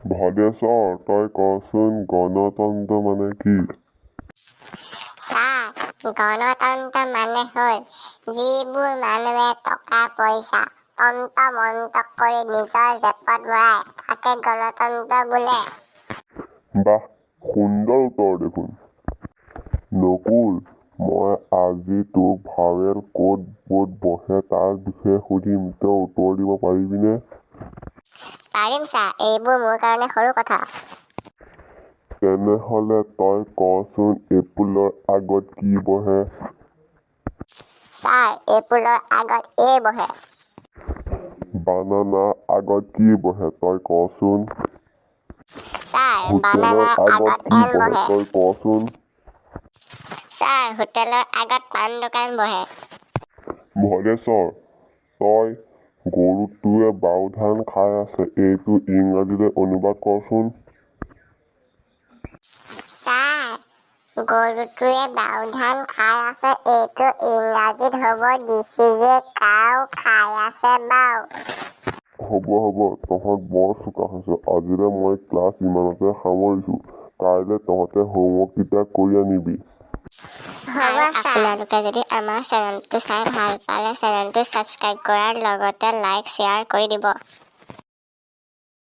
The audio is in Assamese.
ভদেশ্বৰ, তই কচোন গণতন্ত্ৰ মানে কি? গণতন্ত্ৰ মানে হ'ল যিবোৰ মানুহে টকা পইচা তন্ত্ৰ মন্ত্ৰ কৰি নিজৰ জেপত ভৰাই তাকে গণতন্ত্ৰ বোলে। বাহ, সুন্দৰ উত্তৰ দেখোন। নকুল, মই আজি তোক ভাৱেল ক'ত বহে তাৰ বিষয়ে সুধিম, তই উত্তৰ দিব পাৰিবিনে? পাৰিম ছাৰ, এইবোৰ মোৰ কাৰণে সৰু কথা। তেনেহলে তই কচোন এপোলৰ আগত কি বহে? ছাৰ, এপোলৰ আগত এ বহে। বানানাৰ আগত কি বহে তই কচোন? ছাৰ, হোটেলৰ বানানাৰ আগত আগত কি এন বহে বহে। তই কচোন? ছাৰ, হোটেলৰ আগত পাণ দোকান বহে। ভদেশ্বৰ, তই গৰুটোৱে বাও ধান খাই আছে এইটো ইংৰাজীলৈ অনুবাদ কৰচোন। ছাৰ, গৰুটোৱে বাও ধান খাই আছে এইটো ইংৰাজীত হ'ব দিছ ইজ এ কাউ খাই আছে বাও। হ'ব, তহঁত বৰ চোকা হৈছ। আজিলৈ মই ক্লাছ ইমানতে সামৰিছো। কাইলৈ তহঁতে হোমৱৰ্ক কেইটা কৰি আনিবি। হ'ব ছাৰ। আপোনালোকে যদি আমাৰ চেনেলটো চাই ভাল পালে চেনেলটো ছাবস্ক্ৰাইব কৰাৰ লগতে লাইক শ্বেয়াৰ কৰি দিব।